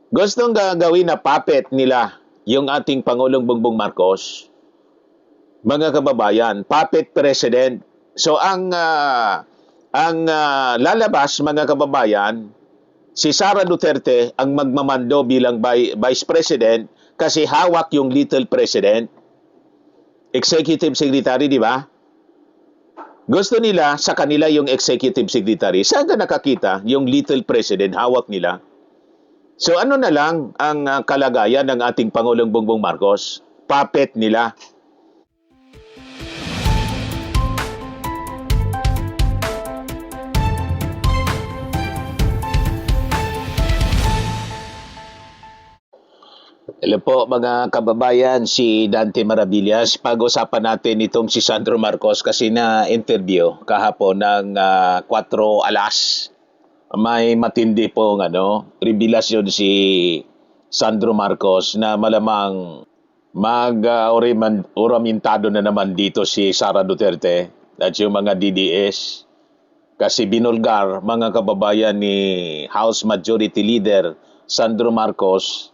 Gustong gagawin na puppet nila yung ating Pangulong Bongbong Marcos. Mga kababayan, puppet president. So ang lalabas mga kababayan, si Sara Duterte ang magmamando bilang vice president kasi hawak yung little president, executive secretary, di ba? Gusto nila sa kanila yung executive secretary. Saan ka nakakita yung little president hawak nila? So ano na lang ang kalagayan ng ating Pangulong Bongbong Marcos? Puppet nila. Hello po mga kababayan, si Dante Maravillas. Pag-usapan natin itong si Sandro Marcos kasi na-interview kahapon ng 4 alas. May matindi pong revelasyon si Sandro Marcos na malamang mag-oramintado na naman dito si Sara Duterte at yung mga DDS. Kasi binulgar mga kababayan ni House Majority Leader Sandro Marcos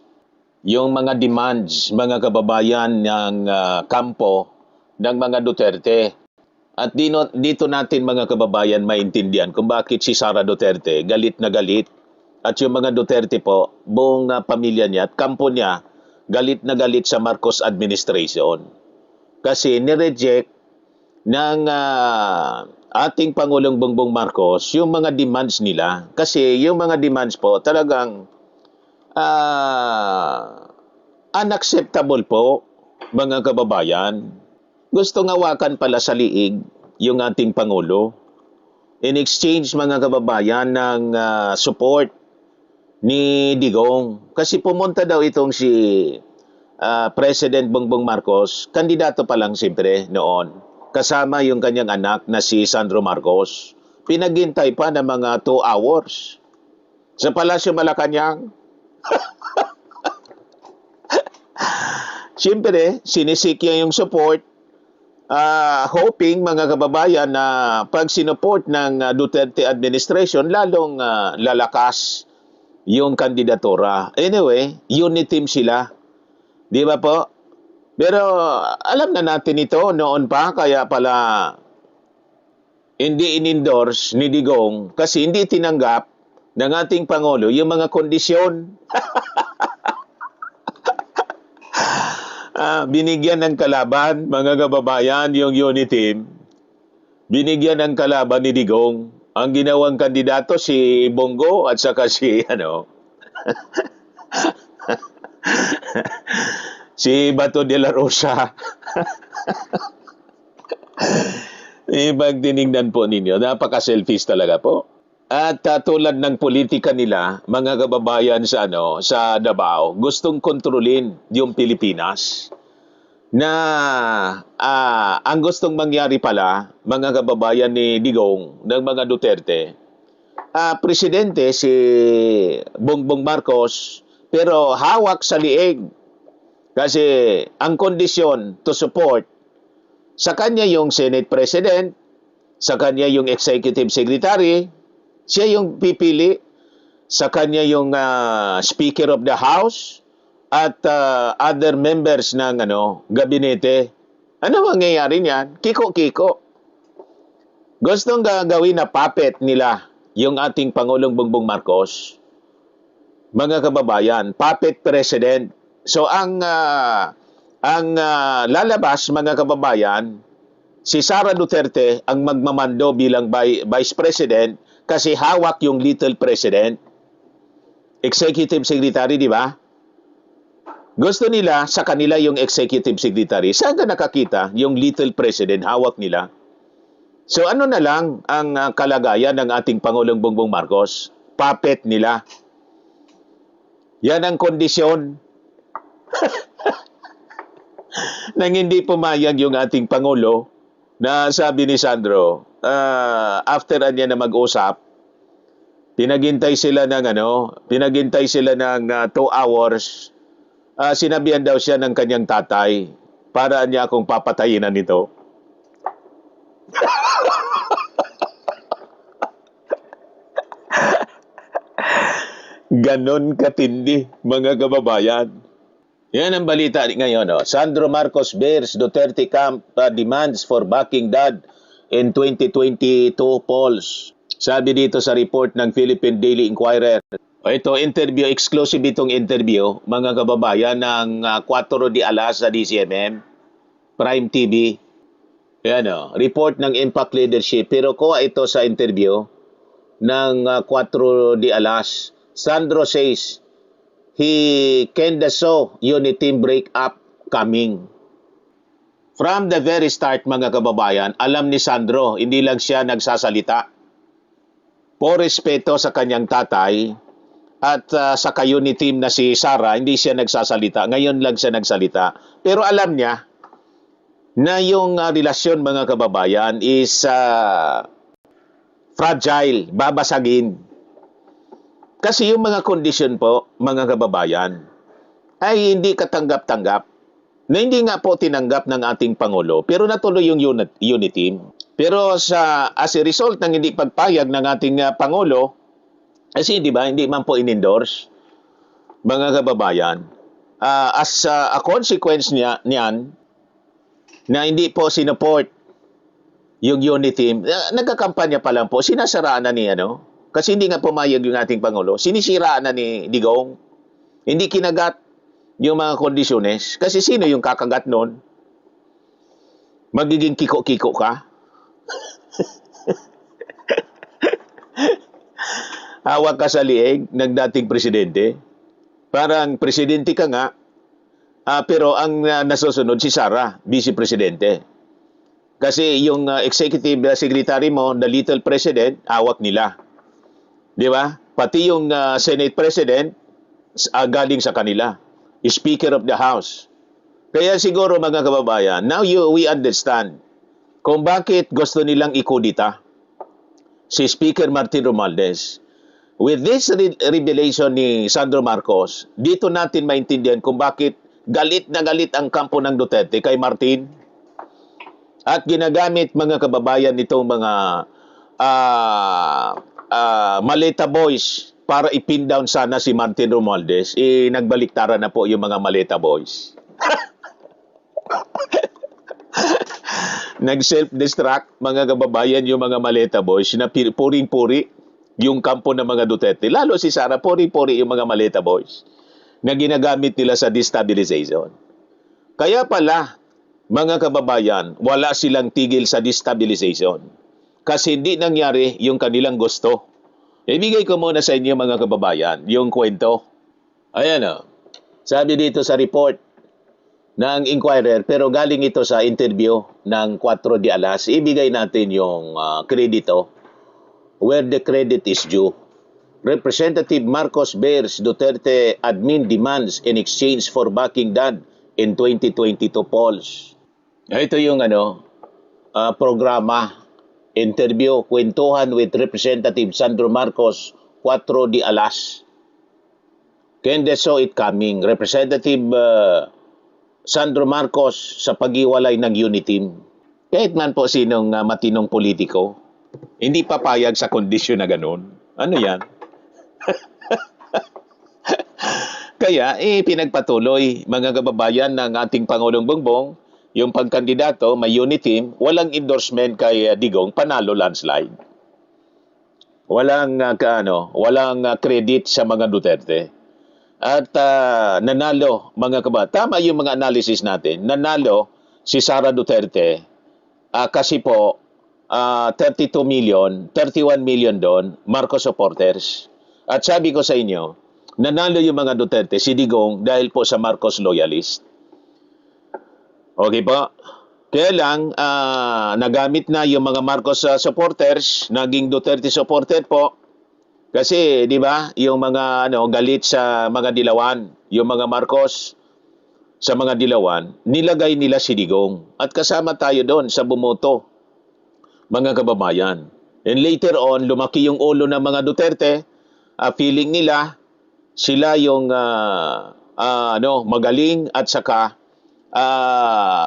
yung mga demands, mga kababayan ng kampo ng mga Duterte. At dito natin mga kababayan maintindihan kung bakit si Sara Duterte galit na galit. At yung mga Duterte po, buong pamilya niya at kampo niya, galit na galit sa Marcos administration. Kasi nireject ng ating Pangulong Bongbong Marcos yung mga demands nila. Kasi yung mga demands po talagang unacceptable po, mga kababayan. Gusto ngawakan pala sa liig yung ating Pangulo. In exchange, mga kababayan, ng support ni Digong. Kasi pumunta daw itong si President Bongbong Marcos, kandidato pa lang siyempre noon. Kasama yung kanyang anak na si Sandro Marcos. Pinaghintay pa ng mga 2 hours sa Palasyo Malacanang. Siyempre, sinisik niya yung support, hoping mga kababayan na pag sinupport ng Duterte administration, lalong lalakas yung kandidatura. Anyway, unity team sila. Di ba po? Pero alam na natin ito noon pa, kaya pala hindi in-endorse ni Digong kasi hindi tinanggap ng ating Pangulo yung mga kondisyon. Binigyan ng kalaban, mga kababayan, yung unity team. Binigyan ng kalaban ni Digong. Ang ginawang kandidato si Bongo at saka si si Bato de la Rosa. Ibang tinignan po ninyo, napaka-selfish talaga po. At tulad ng politika nila, mga kababayan sa Davao, gustong kontrolin yung Pilipinas. Na ang gustong mangyari pala, mga kababayan ni Digong, ng mga Duterte, presidente si Bongbong Marcos, pero hawak sa liig. Kasi ang kondisyon to support, sa kanya yung Senate President, sa kanya yung Executive Secretary, siya yung pipili, sa kanya yung Speaker of the House, at other members ng gabinete. Ano mangyayari niyan? Kiko-kiko. Gustong gagawin na puppet nila yung ating Pangulong Bongbong Marcos. Mga kababayan, puppet president. So ang lalabas mga kababayan, si Sara Duterte ang magmamando bilang vice president kasi hawak yung little president, executive secretary, di ba? Gusto nila sa kanila yung executive secretary. Saan ka nakakita yung little president hawak nila? So ano na lang ang kalagayan ng ating Pangulong Bongbong Marcos? Puppet nila. Yan ang kondisyon nang hindi pumayag yung ating Pangulo na sabi ni Sandro, after niya na mag-usap, pinaghintay sila ng 2 hours. Sinabihan daw siya ng kanyang tatay para niya akong papatayin na nito. Ganon katindi, mga kababayan. Yan ang balita ngayon. Oh. Sandro Marcos bears Duterte camp demands for backing dad in 2022 polls. Sabi dito sa report ng Philippine Daily Inquirer. Ito, interview, exclusive itong interview, mga kababayan, ng 4 de alas sa DCMM, Prime TV. Yan o, report ng Impact Leadership. Pero kuha ito sa interview ng 4 de alas. Sandro says, he kinda saw unit team breakup coming. From the very start, mga kababayan, alam ni Sandro, hindi lang siya nagsasalita. Po respeto sa kanyang tatay, at sa ka-unit team na si Sara, hindi siya nagsasalita. Ngayon lang siya nagsalita. Pero alam niya na yung relasyon, mga kababayan, is fragile, babasagin. Kasi yung mga kondisyon po, mga kababayan, ay hindi katanggap-tanggap. Na hindi nga po tinanggap ng ating Pangulo, pero natuloy yung unit team. Pero as a result ng hindi pagpayag ng ating Pangulo, kasi di ba, hindi man po in-endorse, mga kababayan. As a consequence niyan, na hindi po sinuport yung unit team, nagkakampanya pa lang po, sinasaraan na ni kasi hindi nga pumayag yung ating Pangulo, sinisiraan na ni Digong, hindi kinagat yung mga kondisyones. Kasi sino yung kakagat nun? Magiging kiko-kiko ka? Hawak ka sa liig ng dating presidente. Parang presidente ka nga, pero ang nasusunod si Sara, vice presidente. Kasi yung executive secretary mo, the little president, hawak nila. Di ba? Pati yung Senate president, galing sa kanila. Speaker of the House. Kaya siguro, mga kababayan, now we understand kung bakit gusto nilang ikudita si Speaker Martin Romualdez. With this revelation ni Sandro Marcos, dito natin maintindihan kung bakit galit na galit ang kampo ng Duterte kay Martin at ginagamit, mga kababayan, itong mga maleta boys para ipin down sana si Martin Romualdez. Nagbaliktaran na po yung mga maleta boys. Nag-self-destruct, mga kababayan, yung mga maleta boys na puring-puri yung kampo ng mga Duterte. Lalo si Sara, puri-puri yung mga maleta boys na ginagamit nila sa destabilization. Kaya pala, mga kababayan, wala silang tigil sa destabilization. Kasi hindi nangyari yung kanilang gusto. Ibigay ko muna sa inyo, mga kababayan, yung kwento. Ayan o. Sabi dito sa report ng Inquirer, pero galing ito sa interview ng 4 de alas. Ibigay natin yung kredito where the credit is due. Representative Marcos bears Duterte admin demands in exchange for backing dad in 2022 polls. Ito yung programa, interview, kwentuhan with Representative Sandro Marcos, 4 de alas. Kende saw it coming. Representative Sandro Marcos sa paghiwalay ng unit team. Kahit man po sinong matinong politiko, hindi papayag sa kondisyon na ganun. Ano yan? Kaya, pinagpatuloy, mga kababayan, ng ating Pangulong Bongbong, yung pagkandidato, may unit team, walang endorsement kay Digong, panalo landslide. Walang credit sa mga Duterte. At nanalo, mga kababayan. Tama yung mga analysis natin. Nanalo si Sara Duterte kasi po 31 million doon, Marcos supporters. At sabi ko sa inyo, nanalo yung mga Duterte, si Digong, dahil po sa Marcos loyalist. Okay po? Kaya lang, nagamit na yung mga Marcos supporters, naging Duterte supporter po. Kasi, di ba, yung mga galit sa mga Dilawan, yung mga Marcos sa mga Dilawan, nilagay nila si Digong. At kasama tayo doon sa bumoto, mga kababayan. And later on, lumaki yung ulo ng mga Duterte, feeling nila sila yung magaling at saka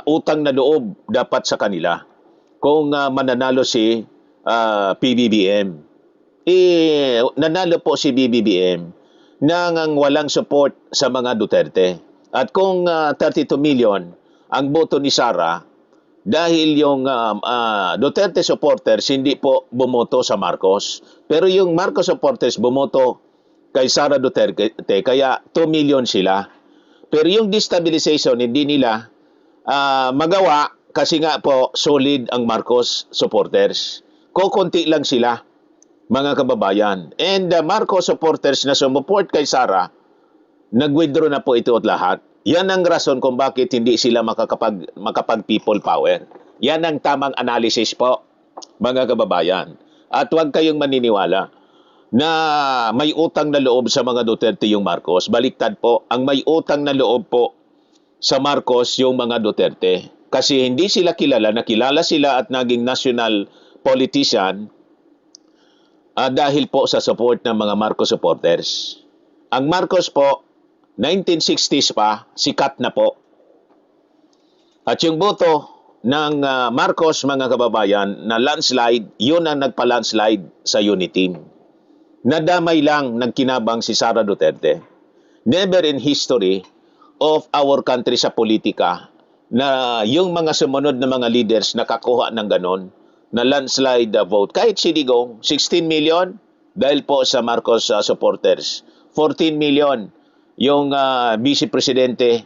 utang na loob dapat sa kanila kung mananalo si PBBM. Nanalo po si BBBM ng walang support sa mga Duterte. At kung 32 million ang boto ni Sara, dahil yung Duterte supporters hindi po bumoto sa Marcos. Pero yung Marcos supporters bumoto kay Sara Duterte, kaya 2 million sila. Pero yung destabilization hindi nila magawa kasi nga po solid ang Marcos supporters. Kukunti lang sila, mga kababayan. And the Marcos supporters na sumuport kay Sara, nag-withdraw na po ito at lahat. Yan ang rason kung bakit hindi sila makapag people power. Yan ang tamang analysis po, mga kababayan. At huwag kayong maniniwala na may utang na loob sa mga Duterte yung Marcos. Baliktad po, ang may utang na loob po sa Marcos yung mga Duterte. Kasi hindi sila kilala, nakilala sila at naging national politician dahil po sa support ng mga Marcos supporters. Ang Marcos po, 1960s pa, sikat na po. At yung boto ng Marcos, mga kababayan, na landslide, yun ang nagpa-landslide sa Uniteam. Nadamay lang nagkinabang si Sara Duterte. Never in history of our country sa politika na yung mga sumunod na mga leaders nakakuha ng ganon na landslide vote. Kahit si Digong, 16 million dahil po sa Marcos supporters. 14 million yung Vice Presidente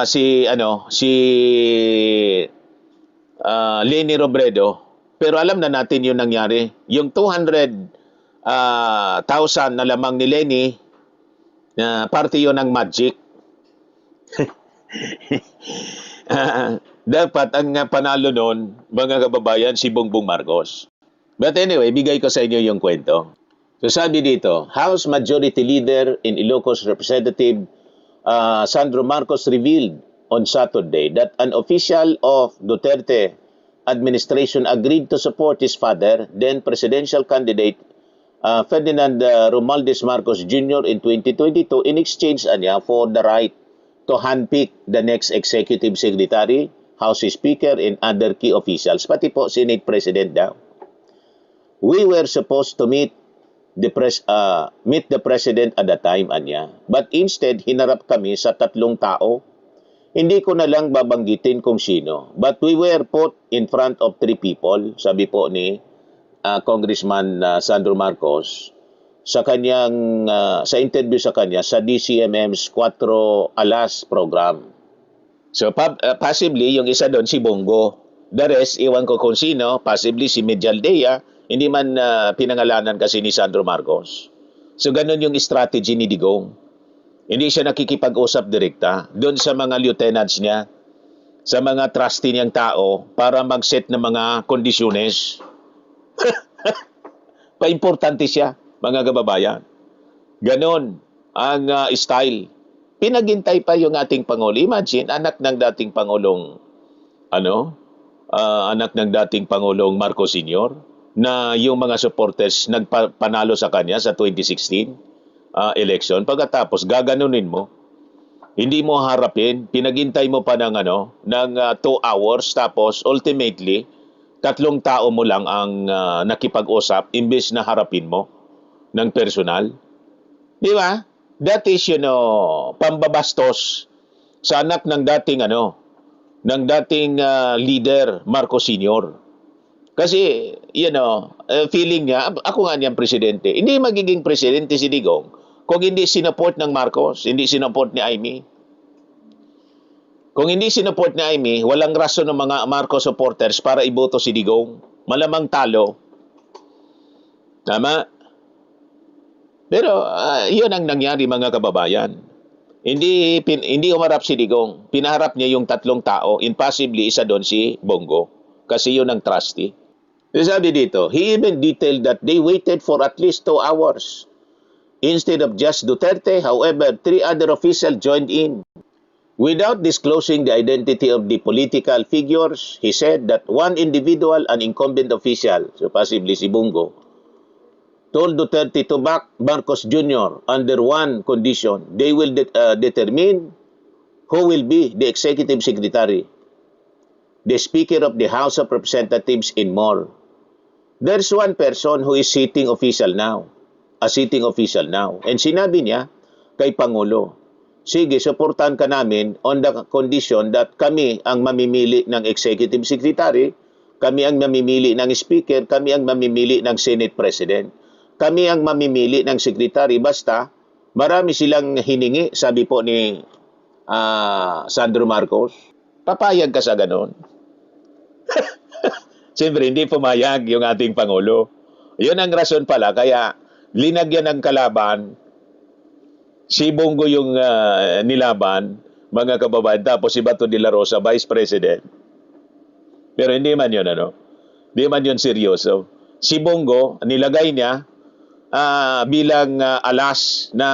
si Leni Robredo. Pero alam na natin yung nangyari. Yung 200,000 na lamang ni Leni, parte yun ng magic. Dapat ang panalo nun, mga kababayan, si Bongbong Marcos. But anyway, bigay ko sa inyo yung kwento. So sabi dito, House Majority Leader in Ilocos Representative Sandro Marcos revealed on Saturday that an official of Duterte administration agreed to support his father, then presidential candidate Ferdinand Romualdez Marcos Jr. in 2022 in exchange for the right to handpick the next executive secretary, House Speaker, and other key officials, pati po Senate President daw. We were supposed to meet the President at the time, anya. But instead, hinarap kami sa 3 tao. Hindi ko na lang babanggitin kung sino. But we were put in front of 3 people, sabi po ni Congressman Sandro Marcos, sa kanyang sa interview sa kanya sa DCMM's 4 Alas program. So possibly yung isa doon si Bongo. The rest, iwan ko kung sino, possibly si Medialdea, hindi man pinangalanan kasi ni Sandro Marcos. So ganun yung strategy ni Digong. Hindi siya nakikipag-usap direkta doon sa mga lieutenants niya, sa mga trustee niyang tao para mag-set ng mga kondisyones. Paimportante siya, mga kababayan. Ganon ang style. Pinaghintay pa yung ating Pangulo. Imagine, anak ng dating Pangulong Marcos Sr., na yung mga supporters nagpanalo sa kanya sa 2016 election. Pagkatapos gaganunin mo, hindi mo harapin, pinaghintay mo pa ng 2 hours, tapos ultimately 3 tao mo lang ang nakipag-usap imbes na harapin mo ng personal. Di ba? That is pambabastos sa anak ng dating leader Marcos Sr. Kasi, feeling niya, ako nga niyang presidente. Hindi magiging presidente si Digong kung hindi sinuport ng Marcos, hindi sinuport ni Amy. Kung hindi sinuport ni Amy, walang rason ng mga Marcos supporters para iboto si Digong. Malamang talo. Tama? Pero, yun ang nangyari, mga kababayan. Hindi umarap si Digong. Pinaharap niya yung 3 tao. Impossibly, isa doon si Bongo. Kasi yun ang trustee. Sabi dito, he even detailed that they waited for at least 2 hours. Instead of just Duterte, however, 3 other officials joined in. Without disclosing the identity of the political figures, he said that one individual, an incumbent official, so possibly si Bongo, told Duterte to back Marcos Jr. under one condition. They will determine who will be the executive secretary, the Speaker of the House of Representatives, and more. There's one person who is sitting official now, a sitting official now. And sinabi niya kay Pangulo, sige, supportan ka namin on the condition that kami ang mamimili ng executive secretary, kami ang mamimili ng speaker, kami ang mamimili ng Senate President. Kami ang mamimili ng secretary, basta marami silang hiningi, sabi po ni Sandro Marcos. Papayag ka sa ganon? Siyempre, hindi pumayag yung ating Pangulo. Yun ang rason pala, kaya linagyan ng kalaban, si Bongo yung nilaban, mga kababayan, tapos si Bato de la Rosa, Vice President. Pero hindi man yun, Hindi man yun seryoso. Si Bongo, nilagay niya bilang alas na,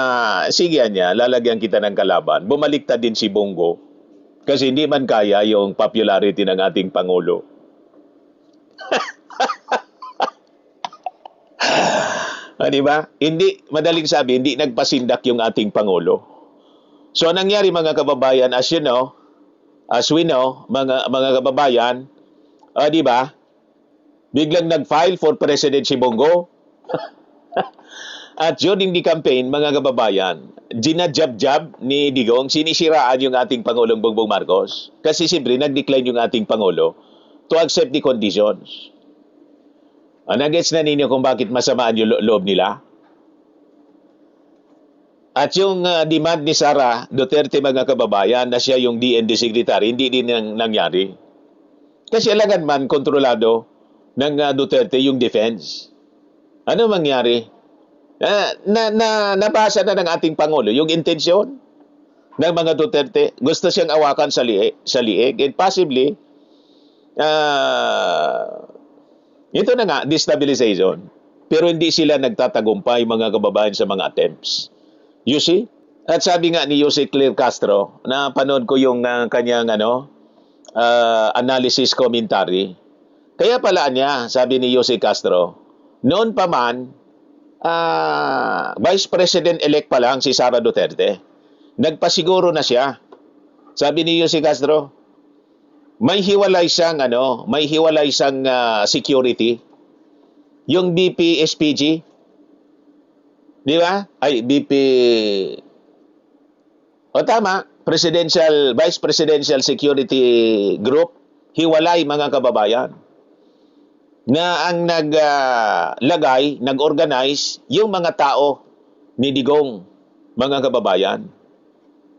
sige niya, lalagyan kita ng kalaban. Bumaliktad din si Bongo kasi hindi man kaya yung popularity ng ating Pangulo. Diba? Hindi, madaling sabi, hindi nagpasindak yung ating Pangulo. So, nangyari mga kababayan, as we know, mga kababayan, diba? Biglang nag-file for President si Bongo. At during the campaign, mga kababayan, ginajab-jab ni Digong, sinisiraan yung ating Pangulong Bongbong Marcos. Kasi siyempre, nag-decline yung ating Pangulo to accept the conditions. Nag-gets na ninyo kung bakit masamaan yung loob nila? At yung demand ni Sara Duterte, mga kababayan, na siya yung DND Secretary, hindi din nangyari. Kasi alangan man, kontrolado ng Duterte yung defense. Ano mangyari? Nabasa na ng ating Pangulo yung intensyon ng mga Duterte. Gusto siyang awakan sa liig. And possibly, ito na nga, destabilization. Pero hindi sila nagtatagumpay, mga kababayan, sa mga attempts. You see? At sabi nga ni Jose Claire Castro, na panood ko yung kanyang analysis commentary. Kaya pala niya, sabi ni Jose Castro, noon pa man, Vice President-elect pa lang si Sara Duterte. Nagpasiguro na siya. Sabi ni Jose Castro, may hiwalay siyang security. Yung BP SPG, di ba? Ay, BP, tama, Vice Presidential Security Group, hiwalay, mga kababayan. Na ang nag-organize yung mga tao ni Digong, mga kababayan.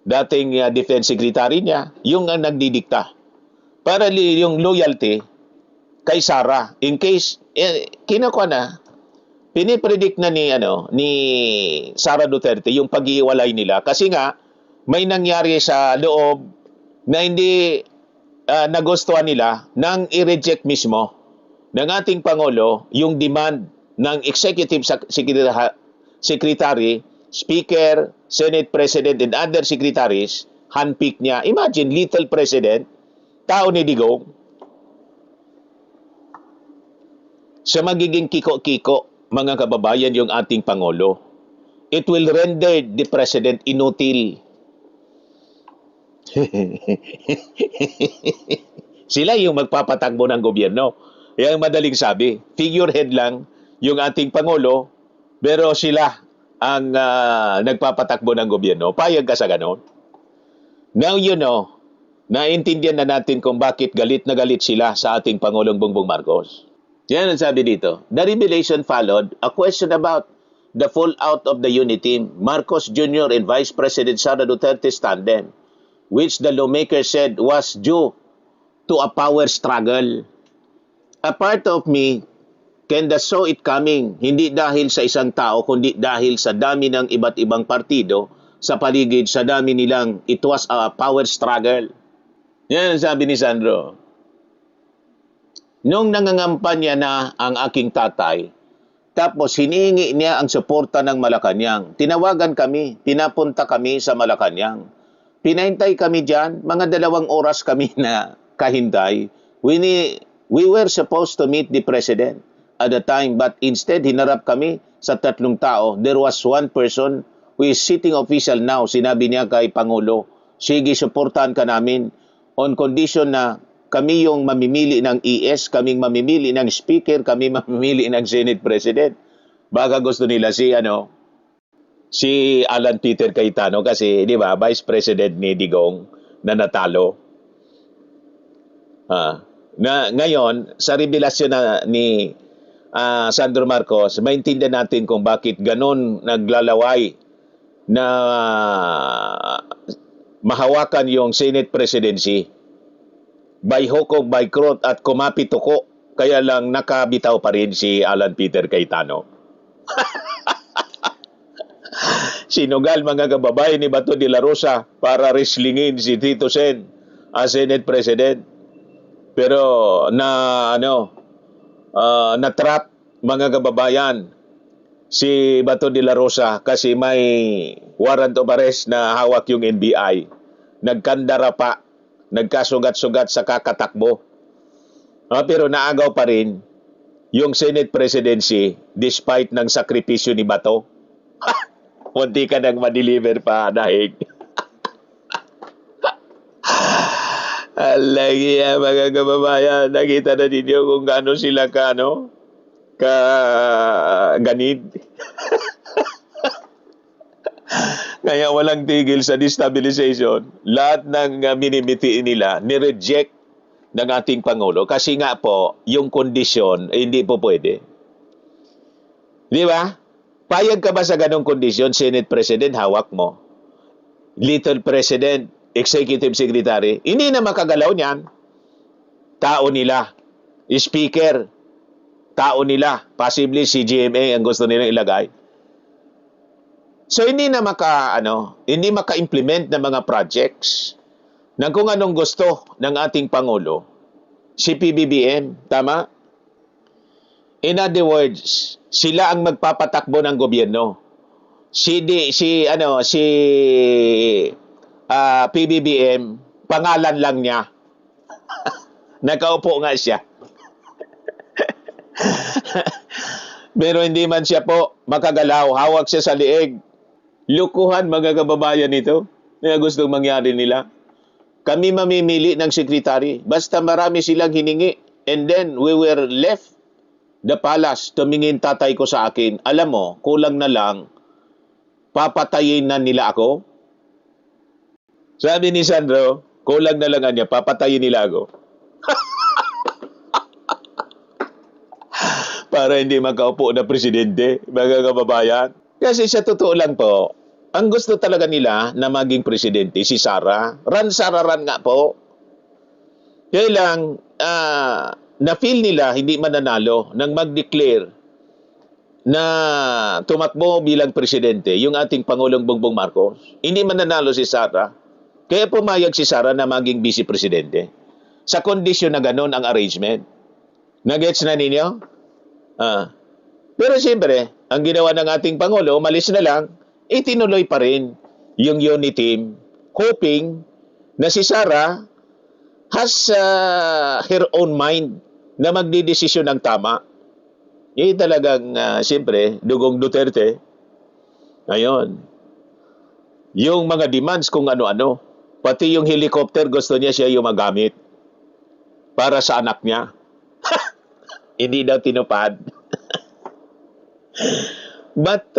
Dating Defense Secretary niya, yung nagdidikta. Para yung loyalty kay Sara. In case, pinipredict na ni Sara Duterte yung pag-iwalay nila. Kasi nga, may nangyari sa loob na hindi nagustuhan nila nang i-reject mismo ng ating Pangulo yung demand ng Executive Secretary, Speaker, Senate President, and other secretaries, handpick niya. Imagine, little president, tao ni Digong, sa magiging kiko-kiko, mga kababayan, yung ating Pangulo. It will render the President inutil. Sila yung magpapatakbo ng gobyerno. Yung madaling sabi, figurehead lang yung ating Pangulo, pero sila ang nagpapatakbo ng gobyerno. Payag ka sa ganon? Now you know, naintindihan na natin kung bakit galit na galit sila sa ating Pangulong Bongbong Marcos. Yan ang sabi dito. The revelation followed a question about the fallout of the unity team, Marcos Jr. and Vice President Sara Duterte's tandem, which the lawmaker said was due to a power struggle. A part of me kinda saw it coming, hindi dahil sa isang tao, kundi dahil sa dami ng iba't ibang partido sa paligid, sa dami nilang it was a power struggle. Yan ang sabi ni Sandro. Nung nangangampanya na ang aking tatay, tapos hinihingi niya ang suporta ng Malacanang, tinawagan kami, pinapunta kami sa Malacanang. Pinahintay kami dyan, mga 2 oras kami na kahintay. We were supposed to meet the President at the time, but instead, hinarap kami sa 3 tao. There was one person who is sitting official now. Sinabi niya kay Pangulo, sige, suportahan ka namin on condition na kami yung mamimili ng ES, kaming mamimili ng Speaker, kami mamimili ng Senate President. Baka gusto nila si Alan Peter Cayetano kasi, di ba, Vice President ni Digong na natalo. Na ngayon, sa revelasyon ni Sandro Marcos, maintindihan natin kung bakit ganon naglalaway na mahawakan yung Senate presidency by hook or by crook at kumapituko. Kaya lang nakabitaw pa rin si Alan Peter Cayetano. Sinugal mga kababayan ni Bato de la Rosa para wrestlingin si Tito Sen as Senate President. Pero na-trap mga kababayan si Bato de la Rosa kasi may warrant of arrest na hawak yung NBI. Nagkandara pa, nagkasugat-sugat sa kakatakbo. Pero naagaw pa rin yung Senate presidency despite ng sakripisyo ni Bato. Munti ka nang ma-deliver pa dahil. Alagi mga kababayan, nakita na ninyo kung gaano sila ganid. Kaya walang tigil sa destabilization. Lahat ng minimitiin nila, ni-reject ng ating Pangulo. Kasi nga po, yung kondisyon, hindi po pwede. Di ba? Payag ka ba sa ganong kondisyon, Senate President, hawak mo? Little President, Executive Secretary, hindi na makagalaw niyan. Tao nila. Speaker, tao nila. Possibly si GMA ang gusto nilang ilagay. So hindi maka-implement ng mga projects ng kung anong gusto ng ating Pangulo. Si PBBM, tama? In other words, sila ang magpapatakbo ng gobyerno. PBBM, pangalan lang niya. Nakaupo nga siya. Pero hindi man siya po makagalaw, hawak siya sa liig. Lukuhan mga kababayan ito na gustong mangyari nila. Kami mamimili ng sekretary, basta marami silang hiningi. And then we were left the palace, tumingin tatay ko sa akin. Alam mo, kulang na lang, papatayin na nila ako. Sabi ni Sandro, kulang na lang niya, papatayin nila ako. Para hindi makaupo na presidente, mga kababayan. Kasi sa totoo lang po, ang gusto talaga nila na maging presidente, si Sara. Sara nga po. Kaya lang, na-feel nila hindi mananalo nang mag-declare na tumakbo bilang presidente yung ating Pangulong Bongbong Marcos. Hindi mananalo si Sara. Kaya pumayag si Sara na maging vice-presidente. Sa kondisyon na gano'n ang arrangement. Nagets na ninyo? Pero siyempre, ang ginawa ng ating Pangulo, umalis na lang, itinuloy pa rin yung unity team, hoping na si Sara has her own mind na magdidesisyon ng tama. Yung talagang, siyempre, dugong Duterte. Ngayon, yung mga demands kung ano-ano, pati yung helicopter gusto niya siya yung magamit para sa anak niya. Hindi daw tinupad. But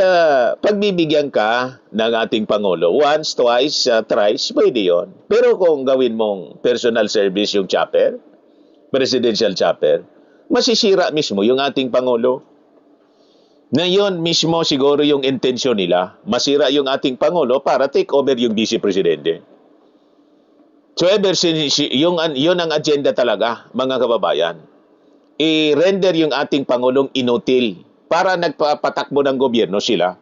pagbibigyan ka ng ating Pangulo, once, twice, thrice, pwede yun. Pero kung gawin mong personal service yung chopper, presidential chopper, masisira mismo yung ating Pangulo. Na yun mismo siguro yung intensyon nila, masira yung ating Pangulo para take over yung vice-presidente. So ever since, yun ang agenda talaga, mga kababayan. I-render yung ating Pangulong inutil para nagpapatakbo ng gobyerno sila.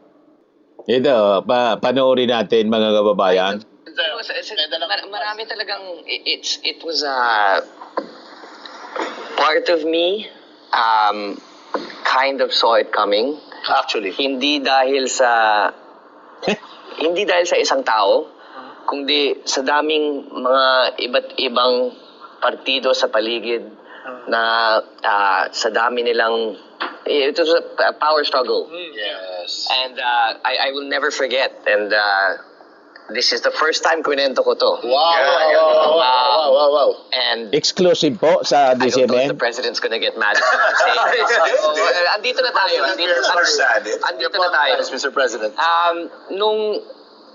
Ito, panoorin natin mga kababayan. Marami talagang, it was a part of me kind of saw it coming. Actually. Hindi dahil sa isang tao, kundi sa daming mga iba't ibang partido sa paligid na sa dami nilang, it was a power struggle. Yes. And I will never forget. And this is the first time kwento ko to. Wow. And Exclusive po sa I don't know if DCMN. the president's gonna get mad. Andito na tayo. Andito na tayo. Mr. President.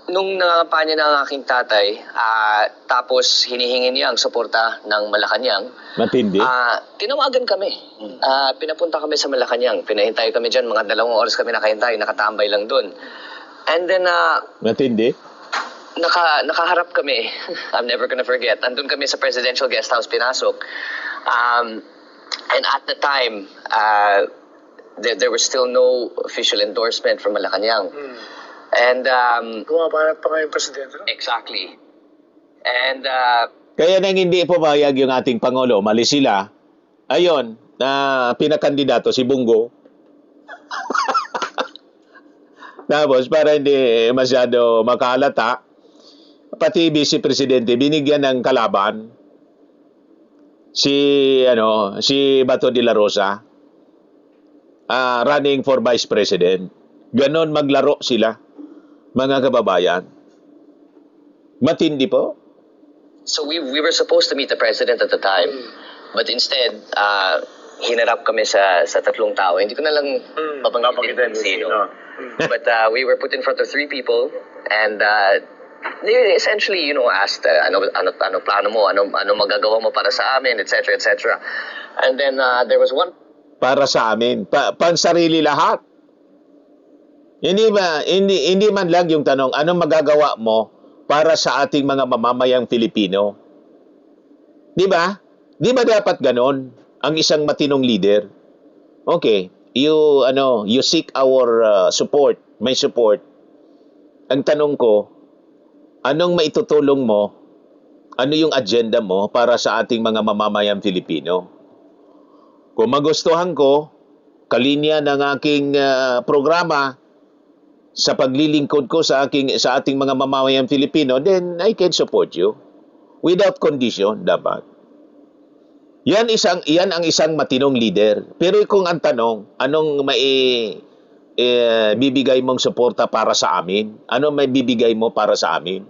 Nung nangangapanya ng aking tatay, tapos hinihingi niya ang suporta ng Malacanang, Matindi. tinawagan kami. Pinapunta kami sa Malacanang. Pinahintay kami dyan. Mga 2 oras kami nakahintay. Nakatambay lang dun. And then, Matindi. nakaharap kami. I'm never gonna forget. Andun kami sa Presidential Guest House, pinasok. And at the time, there was still no official endorsement from Malacanang. And, Gumapanap pa ngayong presidente. No? exactly. And, Kaya nang hindi pumayag yung ating Pangulo, mali sila. Ayun, na pinakandidato si Bungo. Tapos para hindi masyado makalata, pati Vice Presidente binigyan ng kalaban si Bato de la Rosa, running for Vice President. Ganon maglaro sila, mga kababayan. Matindi po. so we were supposed to meet the president at the time. But instead, hinarap kami sa 3 tao. Hindi ko na lang babanggitin sino. But we were put in front of 3 people, and they essentially, asked, ano plano mo, ano magagawa mo para sa amin, etc., etc. And then there was one. Para sa amin, pansarili lahat. Hindi man lang yung tanong, anong magagawa mo para sa ating mga mamamayang Filipino? Di ba? Di ba dapat ganon ang isang matinong leader? Okay, you seek our support, my support. Ang tanong ko, anong maitutulong mo? Ano yung agenda mo para sa ating mga mamamayang Filipino? Kung magustuhan ko, kalinya ng aking programa sa paglilingkod ko sa ating mga mamamayang Filipino, then I can support you without condition dapat. Yan ang isang matinong leader. Pero kung ang tanong, anong bibigay mong suporta para sa amin? Anong may bibigay mo para sa amin?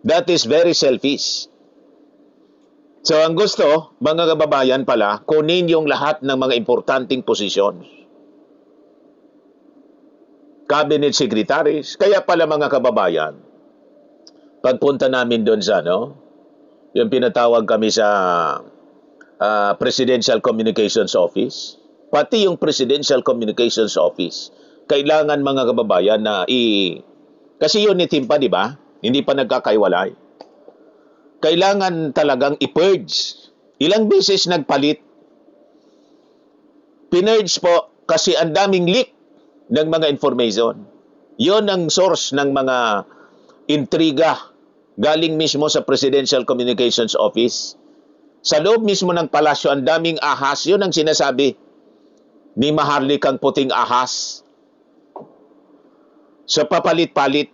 That is very selfish. So ang gusto, mga kababayan pala, kunin yung lahat ng mga importanteng posisyon. Cabinet secretaries. Kaya pala mga kababayan, pagpunta namin doon sa yung pinatawag kami sa Presidential Communications Office, pati yung Presidential Communications Office, kailangan mga kababayan na kasi yun ni team pa, di ba? Hindi pa nagkakaiwalay. Kailangan talagang i-purge. Ilang beses nagpalit. Pinurge po kasi ang daming leak ng mga information. Yun ang source ng mga intriga galing mismo sa Presidential Communications Office. Sa loob mismo ng palasyo, ang daming ahas. Yun ang sinasabi ni Maharlikang puting ahas. So papalit-palit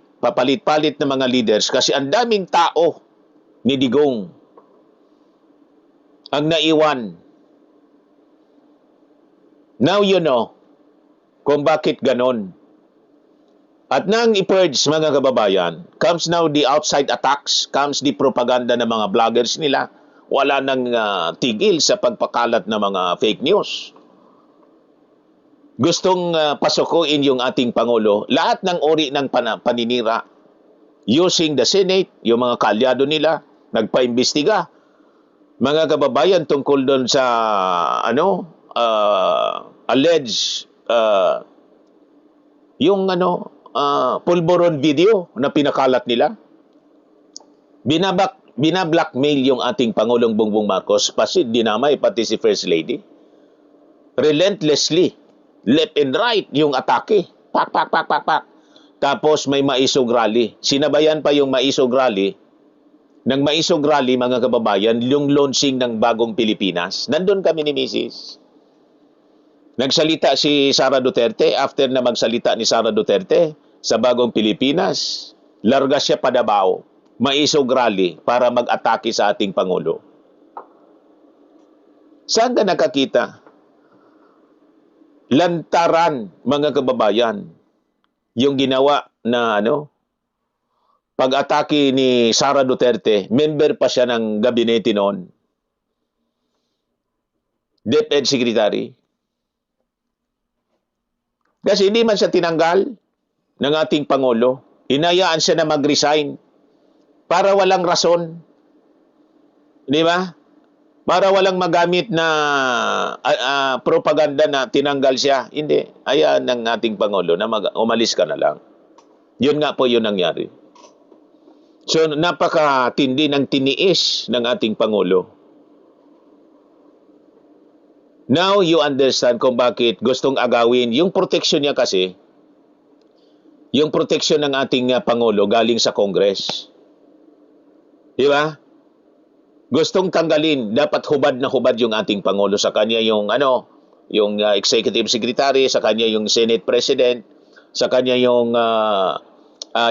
ng mga leaders kasi ang daming tao ni Digong ang naiwan. Now you know kung bakit ganon. At nang i-purge mga kababayan, comes now the outside attacks, comes the propaganda ng mga vloggers nila. Wala nang tigil sa pagpakalat ng mga fake news. Gustong pasukuin yung ating Pangulo, lahat ng uri ng paninira, using the Senate, yung mga kalyado nila, nagpaimbestiga. Mga kababayan tungkol doon sa alleged yung pulburon video na pinakalat nila. Binablockmail yung ating Pangulong Bongbong Marcos, pati dinamay pati si First Lady. Relentlessly, left and right yung atake. Pak. Tapos may maisog rally. Sinabayan pa yung maisog rally. Ng maisog rally, mga kababayan, yung launching ng bagong Pilipinas. Nandun kami ni Mrs. Nagsalita si Sara Duterte. After na magsalita ni Sara Duterte sa bagong Pilipinas, larga siya pa Davao. Maisog rally para mag-atake sa ating Pangulo. Saan ka nakakita? Lantaran, mga kababayan, yung ginawa na pag-atake ni Sara Duterte, member pa siya ng gabinete noon. DepEd Secretary. Kasi hindi man siya tinanggal ng ating Pangulo. Hinayaan siya na mag-resign para walang rason. Di ba? Para walang magamit na propaganda na tinanggal siya. Hindi. Hayaan ng ating Pangulo na umalis ka na lang. Yun nga po yun nangyari. So, napakatindi ng tiniis ng ating Pangulo. Now, you understand kung bakit gustong agawin. Yung protection niya kasi, yung protection ng ating Pangulo galing sa Congress. Di ba? Gustong tanggalin, dapat hubad na hubad yung ating Pangulo. Sa kanya yung, yung Executive Secretary, sa kanya yung Senate President, sa kanya yung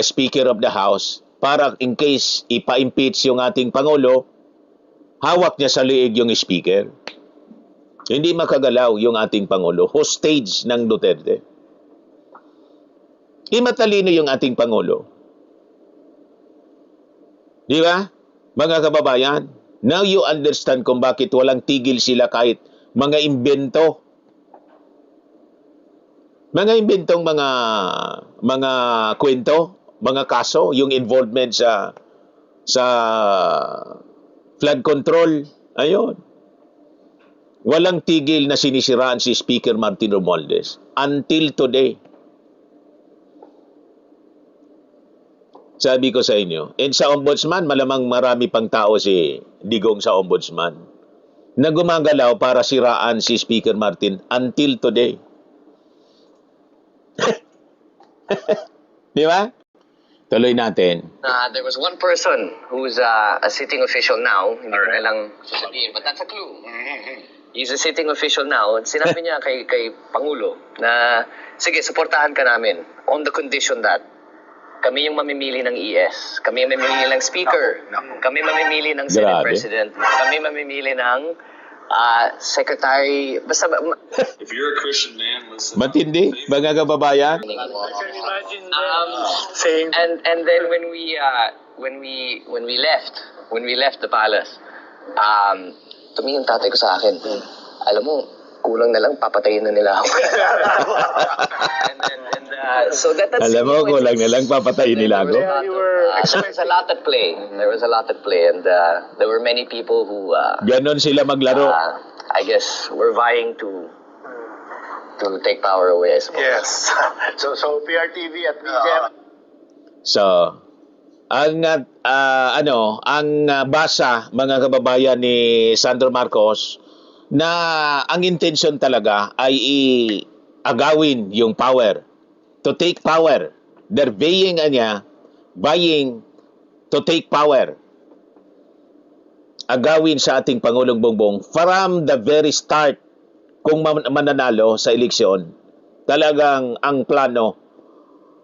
Speaker of the House, para in case ipa-impeach yung ating Pangulo, hawak niya sa liig yung Speaker. Hindi makagalaw yung ating Pangulo. Hostage ng Duterte. Matalino yung ating Pangulo. Di ba? Mga kababayan, now you understand kung bakit walang tigil sila kahit mga imbento. Mga inventong mga kwento, mga kaso, yung involvement sa flood control. Ayun. Walang tigil na sinisiraan si Speaker Martin Romualdez until today. Sabi ko sa inyo, and sa ombudsman, malamang marami pang tao si Digong sa ombudsman na gumagalaw para siraan si Speaker Martin until today. Di ba? Tuloy natin. There was one person who's a sitting official now. Hindi ko na lang sasabihin, but that's a clue. He's a sitting official now. Sinabi niya kay Pangulo na, sige, suportahan ka namin on the condition that kami yung mamimili ng ES, kami yung mamimili ng Speaker, kami mamimili ng Senate Grabe. President, kami mamimili ng Secretary, basta If you're a Christian man, listen. Matindi, mga kababayan. I can imagine saying, and then when we left the palace, tumingin tatay ko sa akin. Alam mo, kulang na lang papatayin na nila ako. So that's Alam mo, kulang na lang papatayin nila ako. There was a lot at play. There was a lot at play, and there were many people who Ganon sila maglaro. I guess were vying to take power away, I suppose. yes. So PRTV at BGM. So, ang basa mga kababayan ni Sandro Marcos na ang intention talaga ay agawin yung power, to take power. They're vying to take power. Agawin sa ating Pangulong Bongbong from the very start. Kung mananalo sa eleksyon, talagang ang plano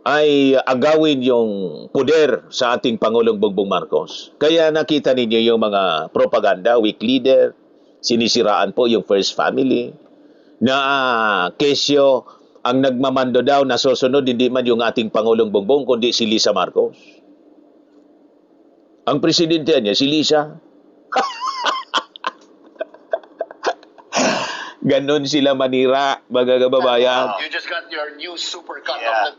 ay agawin yung puder sa ating Pangulong Bongbong Marcos. Kaya nakita ninyo yung mga propaganda, weak leader, sinisiraan po yung first family, na kesyo ang nagmamando daw na susunod, hindi man yung ating Pangulong Bongbong, kundi si Lisa Marcos. Ang presidente niya, si Lisa. Ganon sila manira, mga kababayan. You just got your new super cut of the...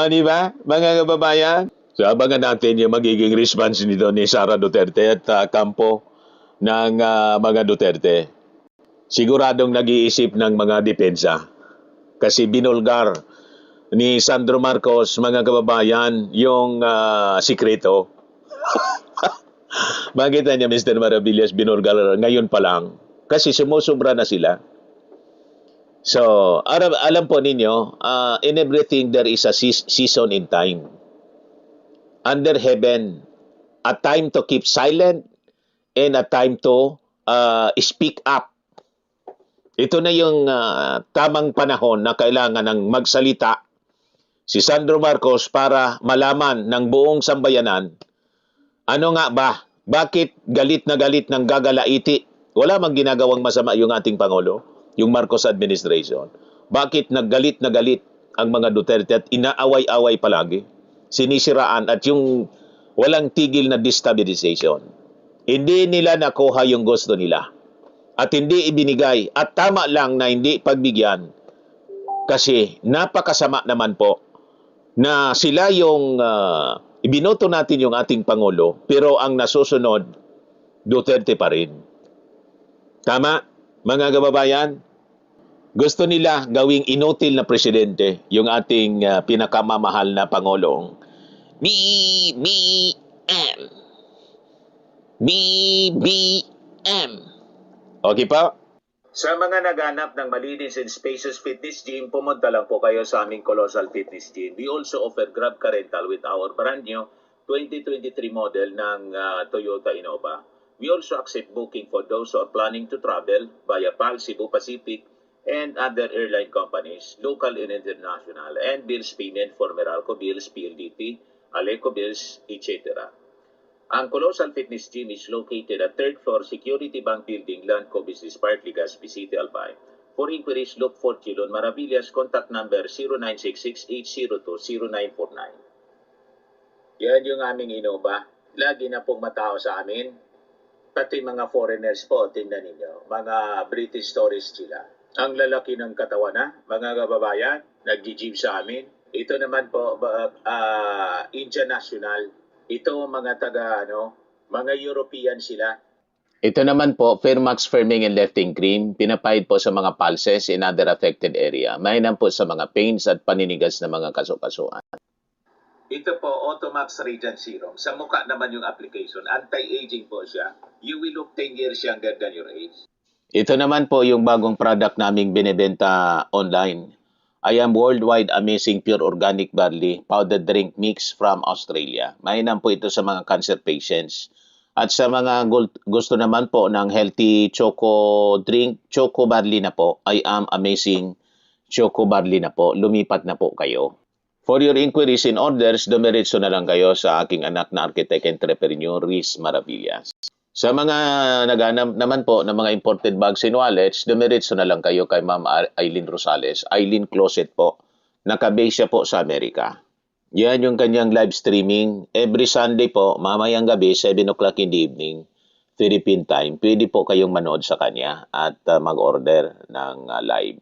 Di ba, mga kababayan? So, abangan natin yung magiging response nito ni Sara Duterte at kampo ng mga Duterte. Siguradong nag-iisip ng mga depensa. Kasi binulgar ni Sandro Marcos, mga kababayan, yung sikreto. Makita niya, Mr. Maravillas, binulgar ngayon pa lang. Kasi sumusubra na sila. So, alam po ninyo, in everything there is a season in time. Under heaven, a time to keep silent and a time to speak up. Ito na yung tamang panahon na kailangan ng magsalita si Sandro Marcos para malaman ng buong sambayanan, ano nga ba? Bakit galit na galit ng gagalaiti? Wala mang ginagawang masama yung ating Pangulo, yung Marcos administration. Bakit naggalit na galit ang mga Duterte at inaaway-away palagi. Sinisiraan at yung walang tigil na destabilization. Hindi nila nakuha yung gusto nila. At hindi ibinigay. At tama lang na hindi pagbigyan. Kasi napakasama naman po na sila yung ibinoto natin yung ating Pangulo pero ang nasusunod Duterte pa rin. Tama, mga kababayan? Gusto nila gawing inutil na presidente yung ating pinakamamahal na Pangulong BBM. BBM. Okay pa? Sa mga naghanap ng malinis and spacious fitness gym, pumunta lang po kayo sa aming Colossal Fitness Gym. We also offer Grab Car Rental with our brand new 2023 model ng Toyota Innova. We also accept booking for those who are planning to travel via PAL, Cebu Pacific, and other airline companies, local and international, and bills payment for Meralco bills, PLDT, Aleco bills, etc. Ang Colossal Fitness Gym is located at 3rd floor Security Bank Building, Landco Business Park, Legazpi City, Albay. For inquiries, look for Chilon Maravillas, contact number 0966-802-0949. Yan yung aming Innova. Lagi na pong matao sa amin. Pati mga foreigners po, tingnan ninyo. Mga British tourists sila. Ang lalaki ng katawan na, mga kababayan, nag-gym sa amin. Ito naman po, Indian National. Ito mga mga European sila. Ito naman po, Firmax Firming and Lifting Cream. Pinapahid po sa mga pulses in other affected area. Mainam po sa mga pains at paninigas na mga kasukasuan. Ito po, Automax Radiant Serum. Sa mukha naman yung application. Anti-aging po siya. You will look 10 years younger than your age. Ito naman po yung bagong product naming binibenta online. I am Worldwide Amazing Pure Organic Barley Powdered Drink Mix from Australia. Mainam po ito sa mga cancer patients. At sa mga gusto naman po ng healthy choco drink, choco barley na po, I am Amazing Choco Barley na po. Lumipat na po kayo. For your inquiries and orders, dumiretso na lang kayo sa aking anak na architect entrepreneur, Riz Maravillas. Sa mga naghanap naman po ng mga imported bags and wallets, dumiretso na lang kayo kay Ma'am Aileen Rosales. Aileen Closet po. Nakabase siya po sa Amerika. Yan yung kanyang live streaming. Every Sunday po, mamayang gabi, 7 o'clock in the evening, Philippine time. Pwede po kayong manood sa kanya at mag-order ng live.